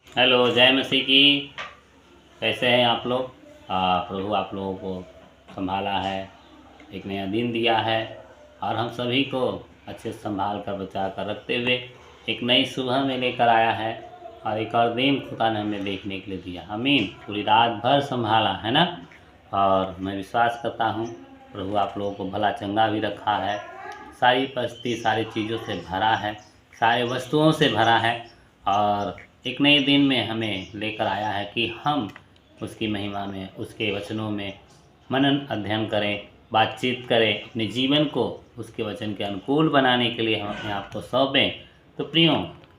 Hello, जय मसीह की। कैसे हैं आप लोग? प्रभु आप लोगों को संभाला है, एक नया दिन दिया है और हम सभी को अच्छे से संभाल कर बचा कर रखते हुए एक नई सुबह में लेकर आया है और एक और दिन खुदा ने हमें देखने के लिए दिया। आमीन। पूरी रात भर संभाला है ना। और मैं विश्वास करता हूँ प्रभु आप लोगों को भला चंगा भी रखा है, सारी परिस्थिति सारी चीज़ों से भरा है, सारे वस्तुओं से भरा है और एक नए दिन में हमें लेकर आया है कि हम उसकी महिमा में, उसके वचनों में मनन अध्ययन करें, बातचीत करें, अपने जीवन को उसके वचन के अनुकूल बनाने के लिए हम अपने आप को सौंपें। तो प्रियो,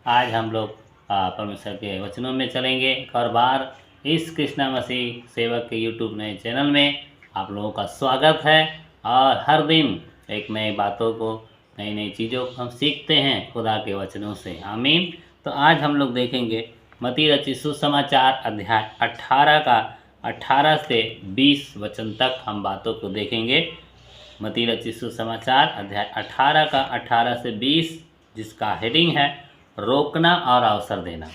आज हम लोग परमेश्वर के वचनों में चलेंगे। एक और बार इस कृष्णा मसीह सेवक के यूट्यूब नए चैनल में आप लोगों का स्वागत है। और हर दिन एक नए बातों को, नई नई चीज़ों को हम सीखते हैं खुदा के वचनों से। आमीन। तो आज हम लोग देखेंगे मत्ती रचित सुसमाचार अध्याय 18 का 18 से 20 वचन तक हम बातों को देखेंगे। मत्ती रचित सुसमाचार अध्याय 18 का 18 से 20, जिसका हेडिंग है रोकना और अवसर देना।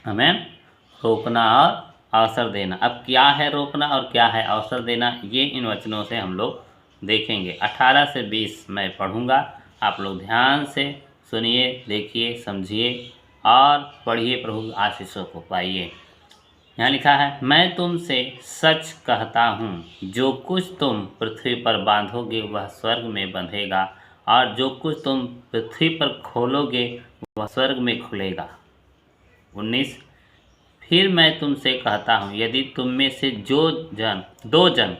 हमें रोकना और अवसर देना। अब क्या है रोकना और क्या है अवसर देना, ये इन वचनों से हम लोग देखेंगे। 18 से 20 मैं पढ़ूंगा, आप लोग ध्यान से सुनिए, देखिए, समझिए और पढ़िए, प्रभु आशीषों को पाइए। यहाँ लिखा है, मैं तुमसे सच कहता हूँ, जो कुछ तुम पृथ्वी पर बांधोगे वह स्वर्ग में बंधेगा, और जो कुछ तुम पृथ्वी पर खोलोगे वह स्वर्ग में खुलेगा। 19, फिर मैं तुमसे कहता हूँ, यदि तुम में से दो जन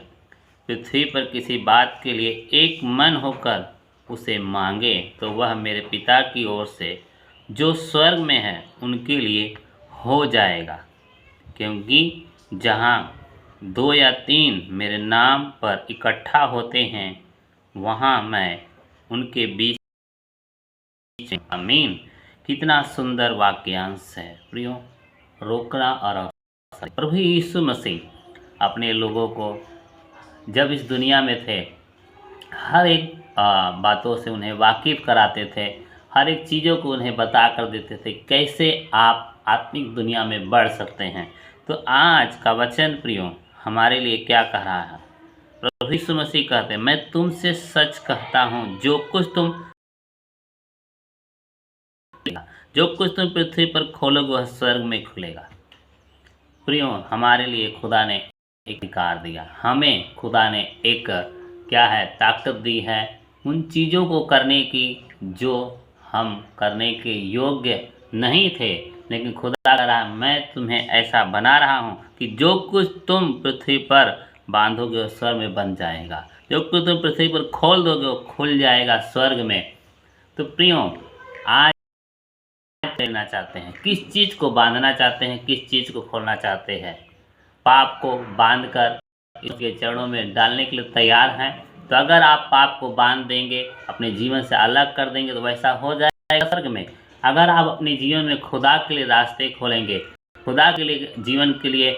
पृथ्वी पर किसी बात के लिए एक मन होकर उसे मांगे, तो वह मेरे पिता की ओर से जो स्वर्ग में है उनके लिए हो जाएगा। क्योंकि जहाँ 2 या 3 मेरे नाम पर इकट्ठा होते हैं, वहाँ मैं उनके बीच। आमीन। कितना सुंदर वाक्यांश है प्रियो। रोकना और अवसर। प्रभु यीशु मसीह अपने लोगों को जब इस दुनिया में थे, हर एक बातों से उन्हें वाकिफ कराते थे, हर एक चीज़ों को उन्हें बता कर देते थे कैसे आप आत्मिक दुनिया में बढ़ सकते हैं। तो आज का वचन प्रियो हमारे लिए क्या कह रहा है? प्रभु यीशु मसीह कहते हैं, मैं तुमसे सच कहता हूँ, जो कुछ तुम पृथ्वी पर खोलोगे वह स्वर्ग में खुलेगा। प्रियो, हमारे लिए खुदा ने एक अधिकार दिया, हमें खुदा ने एक क्या है ताकत दी है उन चीज़ों को करने की जो हम करने के योग्य नहीं थे। लेकिन खुदा कह रहा है, मैं तुम्हें ऐसा बना रहा हूँ कि जो कुछ तुम पृथ्वी पर बांधोगे वो स्वर्ग में बन जाएगा, जो कुछ तुम पृथ्वी पर खोल दोगे वो खुल जाएगा स्वर्ग में। तो प्रियो, आज लेना चाहते हैं, किस चीज़ को बांधना चाहते हैं, किस चीज़ को खोलना चाहते हैं? पाप को बांधकर इसके चरणों में डालने के लिए तैयार हैं? तो अगर आप पाप को बांध देंगे, अपने जीवन से अलग कर देंगे, तो वैसा हो जाएगा स्वर्ग में। अगर आप अपने जीवन में खुदा के लिए रास्ते खोलेंगे, खुदा के लिए जीवन के लिए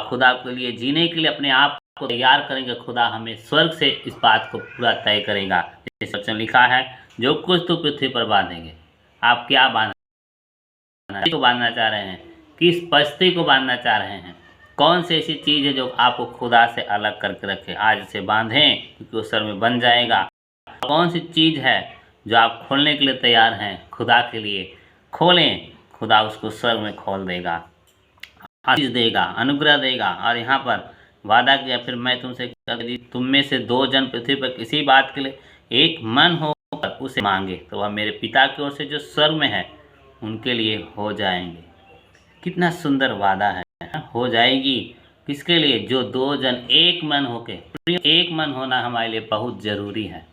खुदा के लिए जीने के लिए अपने आप को तैयार करेंगे, खुदा हमें स्वर्ग से इस बात को पूरा तय करेगा। इस वचन लिखा है, जो कुछ तो पृथ्वी पर बांधेंगे। आप क्या को बांधना चाह रहे हैं? किस परिस्थिति को बांधना चाह रहे हैं? कौन सी ऐसी चीज़ है जो आपको खुदा से अलग करके रखे? आज से बांधें, क्योंकि वो स्वर्ग में बन जाएगा। कौन सी चीज़ है जो आप खोलने के लिए तैयार हैं? खुदा के लिए खोलें, खुदा उसको स्वर्ग में खोल देगा, आशीष देगा, अनुग्रह देगा। और यहाँ पर वादा किया, फिर मैं तुमसे यदि तुम में से 2 जन पृथ्वी पर किसी बात के लिए एक मन होकर उसे मांगे, तो वह मेरे पिता की ओर से जो स्वर्ग में है उनके लिए हो जाएंगे। कितना सुंदर वादा है, हो जाएगी। किसके लिए? जो 2 जन एक मन होके। एक मन होना हमारे लिए बहुत ज़रूरी है।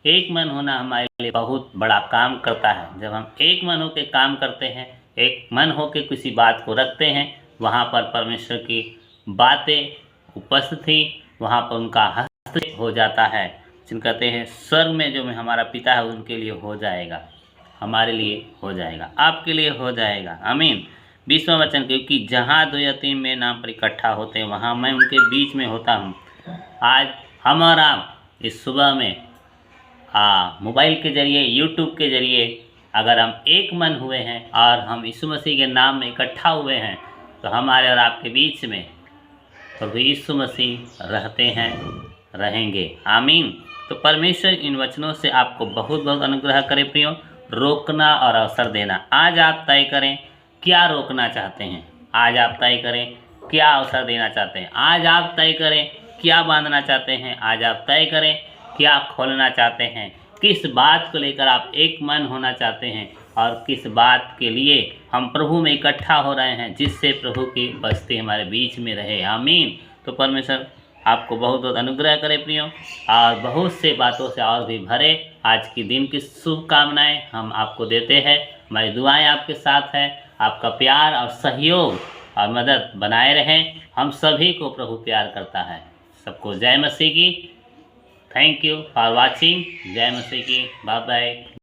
एक मन होना हमारे लिए बहुत बड़ा काम करता है। जब हम एक मन होके काम करते हैं, एक मन होके किसी बात को रखते हैं, वहाँ पर परमेश्वर की बातें उपस्थिति, वहाँ पर उनका हस्तक्षेप हो जाता है। जिन कहते हैं स्वर्ग में जो हमारा पिता है उनके लिए हो जाएगा, हमारे लिए हो जाएगा, आपके लिए हो जाएगा। आमीन। 20वां वचन, क्योंकि जहाँ 2 या 3 मेरे नाम पर इकट्ठा होते हैं वहाँ मैं उनके बीच में होता हूँ। आज हम और आप इस सुबह में मोबाइल के ज़रिए, यूट्यूब के ज़रिए अगर हम एक मन हुए हैं और हम यीशु मसीह के नाम में इकट्ठा हुए हैं तो हमारे और आपके बीच में प्रभु यीशु मसीह रहते हैं, रहेंगे। आमीन। तो परमेश्वर इन वचनों से आपको बहुत बहुत अनुग्रह करे प्रियो। रोकना और अवसर देना, आज आप तय करें क्या रोकना चाहते हैं, आज आप तय करें क्या अवसर देना चाहते हैं, आज आप तय करें क्या बांधना चाहते हैं, आज आप तय करें क्या खोलना चाहते हैं, किस बात को लेकर आप एक मन होना चाहते हैं और किस बात के लिए हम प्रभु में इकट्ठा हो रहे हैं जिससे प्रभु की बस्ती हमारे बीच में रहे। आमीन। तो परमेश्वर आपको बहुत बहुत अनुग्रह करे प्रियो और बहुत से बातों से और भी भरे। आज की दिन की शुभकामनाएं हम आपको देते हैं। हमारी दुआएं आपके साथ है। आपका प्यार और सहयोग और मदद बनाए रहें। हम सभी को प्रभु प्यार करता है। सबको जय मसीह की। Thank you for watching. जय मसीह की। Bye bye.